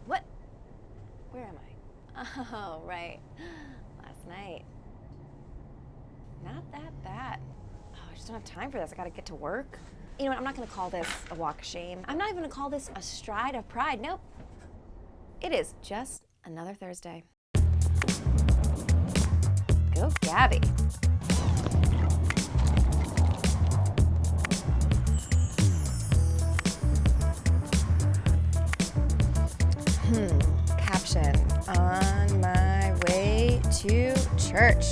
What? Where am I? Oh, right. Last night. Not that bad. Oh, I just don't have time for this. I gotta get to work. You know what? I'm not gonna call this a walk of shame. I'm not even gonna call this a stride of pride. Nope. It is just another Thursday. Go, Gabby. Caption, on my way to church.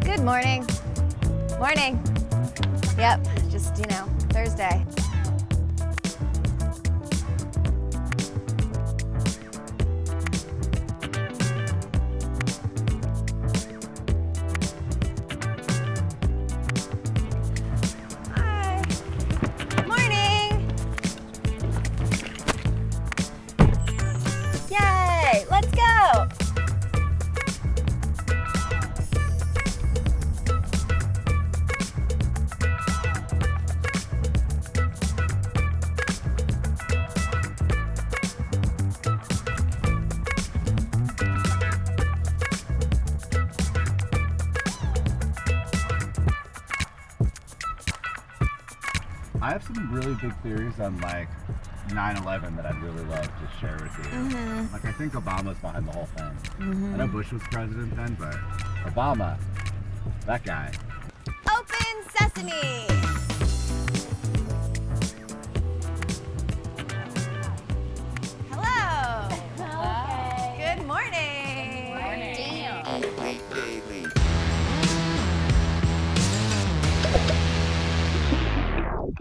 Good morning. Morning. Yep, just, Thursday. Hi. Morning. Yay, let's go. I have some really big theories on 9/11 that I'd really love to share with you. Mm-hmm. I think Obama's behind the whole thing. I know Bush was president then, but Obama, that guy. Open sesame. Hello. Okay. Good morning. Good morning.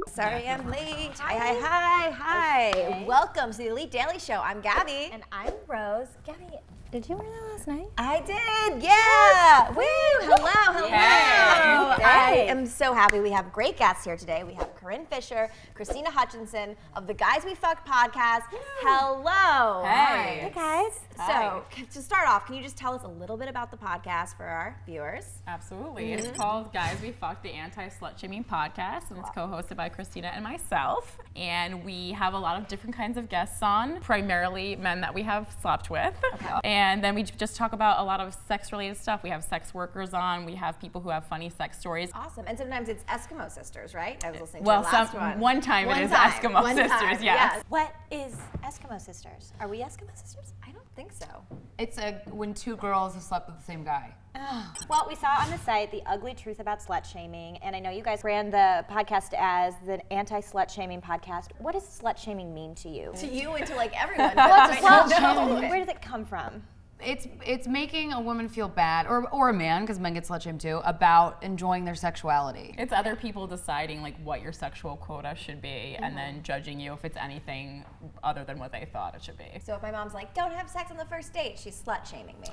Sorry I'm late. Hi. Welcome to the Elite Daily Show. I'm Gabby. And I'm Rose. Gabby, did you wear that last night? I did, yeah. Woo, hello. Hey. I am so happy we have great guests here today. We have Corinne Fisher, Christina Hutchinson of the Guys We Fucked podcast. Hello. Hey. Hey, guys. So, to start off, can you just tell us a little bit about the podcast for our viewers? Absolutely. It's called Guys We Fucked, the anti-slut shaming podcast, and it's co-hosted by Christina and myself. And we have a lot of different kinds of guests on, primarily men that we have slept with. Okay. And then we just talk about a lot of sex-related stuff. We have sex workers on. We have people who have funny sex stories. Awesome. And sometimes it's Eskimo sisters, right? I was listening to the last one. One time it is Eskimo One sisters, time, yes. What is Eskimo sisters? Are we Eskimo sisters? I don't think so. It's when two girls have slept with the same guy. Well, we saw on the site The Ugly Truth About Slut Shaming, and I know you guys ran the podcast as the anti-slut shaming podcast. What does slut shaming mean to you? To you and to everyone. Where does it come from? It's making a woman feel bad, or a man, because men get slut shamed too, about enjoying their sexuality. It's other people deciding what your sexual quota should be and then judging you if it's anything other than what they thought it should be. So if my mom's like, don't have sex on the first date, she's slut shaming me.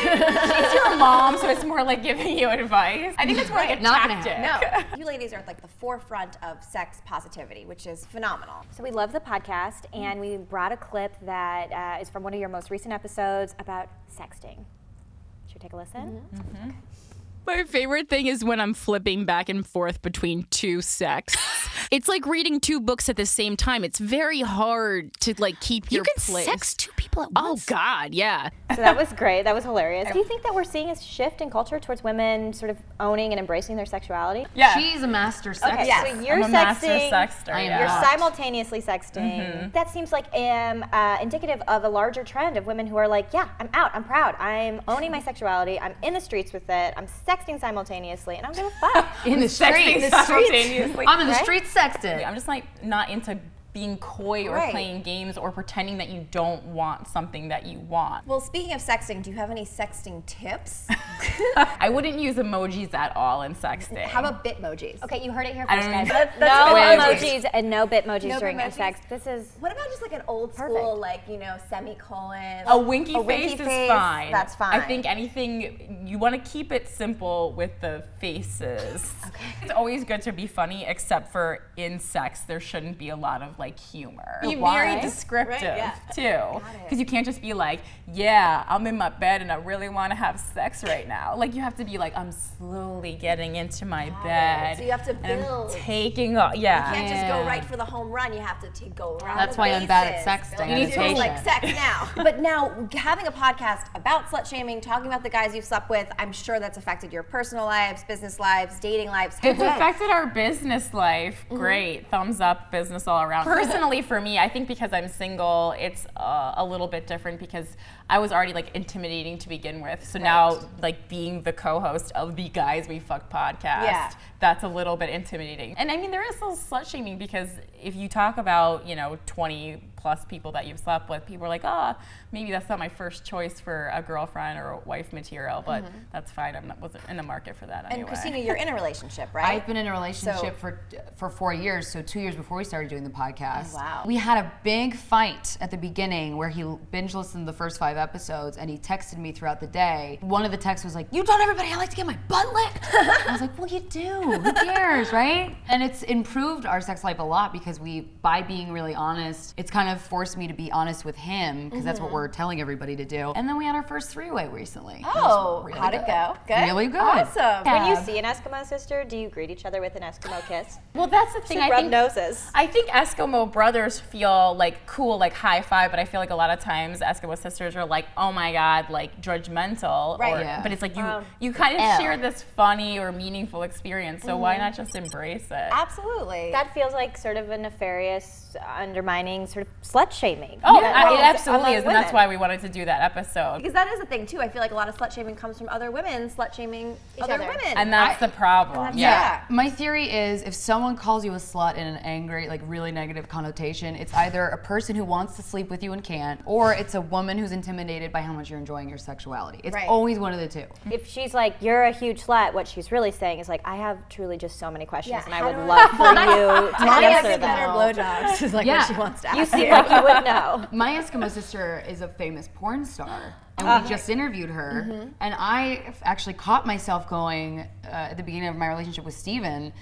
She's your mom, so it's more like giving you advice. I think it's more like a Not gonna tactic. No, you ladies are at the forefront of sex positivity, which is phenomenal. So we love the podcast, and we brought a clip that is from one of your most recent episodes about sexting. Should we take a listen? Mm-hmm. My favorite thing is when I'm flipping back and forth between two sects. It's like reading two books at the same time. It's very hard to keep your place. You can sex two people at once. Oh God, yeah. So that was great. That was hilarious. Do you think that we're seeing a shift in culture towards women sort of owning and embracing their sexuality? Yeah. She's a master sexter. Okay, Yes. so you're I'm a master sexting. sexter. I am yeah. You're not. simultaneously sexting. That seems like indicative of a larger trend of women who are like, yeah, I'm out, I'm proud, I'm owning my sexuality, I'm in the streets with it, I'm sexting simultaneously, and I don't give a fuck. In the Sexting streets. simultaneously. I'm in the Right? streets sexted. I'm just not into being coy or Right. playing games or pretending that you don't want something that you want. Well, speaking of sexting, do you have any sexting tips? I wouldn't use emojis at all in sexting. How about Bitmojis? Okay, you heard it here I first, don't guys. know. No Wait. emojis and no bitmojis No during bitmojis? sex. This is What about just an old school, semicolon? A winky face is face, fine. that's fine. I think anything, you want to keep it simple with the faces. Okay. It's always good to be funny, except for in sex, there shouldn't be a lot of like humor. Be Why? very descriptive too, it. because you can't just be like, yeah, I'm in my bed and I really want to have sex right now. Like you have to be like, I'm slowly getting into my bed. So you have to and build. I'm taking off. Yeah. You can't just go right for the home run. You have to go around. That's the why I'm bad at bases. sexting. You need to Meditation. like sex now. But now, having a podcast about slut shaming, talking about the guys you've slept with, I'm sure that's affected your personal lives, business lives, dating lives. It's affected our business life. Great. Thumbs up, business all around. Personally, for me, I think because I'm single, it's a little bit different because I was already like intimidating to begin with. So now, like being the co-host of the Guys We Fuck podcast, that's a little bit intimidating. And I mean, there is still slut shaming because if you talk about, 20 plus people that you've slept with, people are like, maybe that's not my first choice for a girlfriend or a wife material, but that's fine. Wasn't in the market for that anyway. And Christina, you're in a relationship, right? I've been in a relationship for 4 years, so 2 years before we started doing the podcast. Oh, wow. We had a big fight at the beginning where he binge listened to the first 5 episodes and he texted me throughout the day. One of the texts was like, "You told everybody I like to get my butt licked?" I was like, "Well, you do. Who cares, right?" And it's improved our sex life a lot because by being really honest, it's kind of forced me to be honest with him because that's what we're telling everybody to do. And then we had our first 3-way recently. Oh, Really how'd it good. go? Good? Really good. Awesome. When you see an Eskimo sister, do you greet each other with an Eskimo kiss? Well, that's the thing. Should rub noses. I think Eskimo brothers feel like cool, like high five, but I feel like a lot of times Eskimo sisters are like, oh my God, like judgmental. Right. Yeah. But it's like you kind of L. share this funny or meaningful experience, so why not just embrace it? Absolutely. That feels like sort of a nefarious, undermining sort of slut shaming. Oh, That it absolutely among is, and that's women. why we wanted to do that episode. because that is the thing too. I feel like a lot of slut shaming comes from other women slut shaming other other. women. And that's the problem. Yeah. My theory is if someone calls you a slut in an angry, like really negative connotation, it's either a person who wants to sleep with you and can't, or it's a woman who's intimidated by how much you're enjoying your sexuality. It's Right. always one of the two. If she's like, you're a huge slut, what she's really saying is like, I have truly just so many questions and I how would do love for you to I answer get better them. blowjobs is like Yeah. what she wants to ask. You seem like you would know. My Eskimo sister is a famous porn star. And we just interviewed her. And I actually caught myself going at the beginning of my relationship with Steven,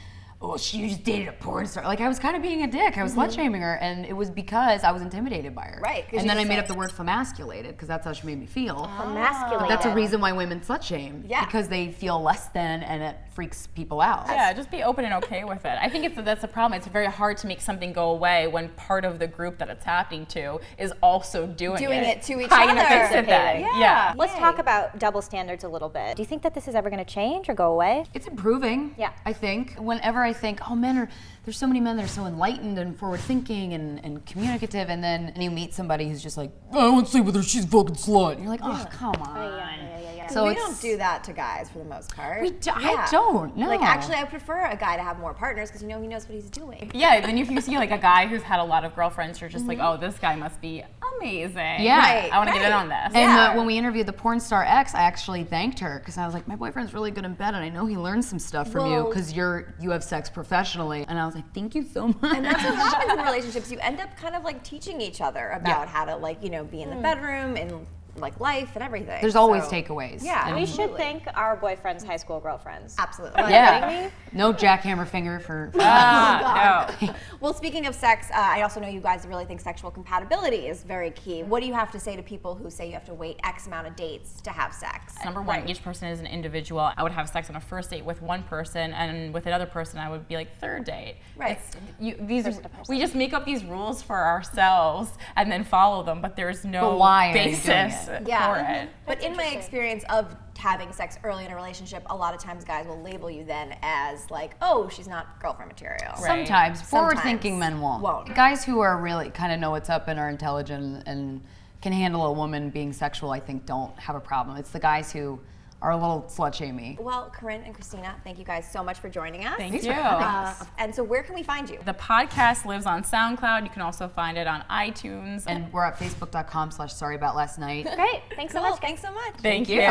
oh, she just dated a porn star. Like, I was kind of being a dick. I was slut shaming her, and it was because I was intimidated by her. Right, 'cause And you then I just made said- up the word femasculated, because that's how she made me feel. Emasculated. But that's a reason why women slut shame. Yeah. Because they feel less than, and it freaks people out. Yeah, just be open and okay with it. I think that's the problem. It's very hard to make something go away when part of the group that it's happening to is also doing it to each How are you gonna other. fix it then? Yeah. Let's talk about double standards a little bit. Do you think that this is ever going to change or go away? It's improving. Yeah. I think. Whenever I think, oh, there's so many men that are so enlightened and forward thinking and communicative, and then you meet somebody who's just like, I won't sleep with her, she's a fucking slut. And you're like, oh, come on. So we it's, don't do that to guys for the most part. I don't. No. Like, actually, I prefer a guy to have more partners because he knows what he's doing. Yeah, then if you see like a guy who's had a lot of girlfriends, you're just like, oh, this guy must be amazing. Yeah. Right, I want to get in right. on this. And when we interviewed the porn star ex, I actually thanked her because I was like, my boyfriend's really good in bed, and I know he learned some stuff from you because you have sex professionally. And I was like, thank you so much. And that's what happens in relationships. You end up kind of like teaching each other about how to be in the bedroom and like life and everything. There's always So- takeaways. Yeah. And We should thank our boyfriends' high school girlfriends. Absolutely. Are you Yeah. kidding me? No jackhammer finger for. No. Well, speaking of sex, I also know you guys really think sexual compatibility is very key. What do you have to say to people who say you have to wait X amount of dates to have sex? Number one, each person is an individual. I would have sex on a first date with one person, and with another person, I would be like third date. Right. We just make up these rules for ourselves and then follow them, but there's no But why are you doing basis it? Yeah. for it. But in my experience of having sex early in a relationship, a lot of times guys will label you then as like, oh, she's not girlfriend material. Right. Sometimes forward-thinking men Won't. won't. Guys who are really kind of know what's up and are intelligent and can handle a woman being sexual, I think, don't have a problem. It's the guys who are a little slut-shamey. Well, Corinne and Christina, thank you guys so much for joining us. Thank you. And so where can we find you? The podcast lives on SoundCloud. You can also find it on iTunes. And we're at facebook.com/sorryboutlastnight. Great. Thanks so much, guys. Thanks so much. Thank you.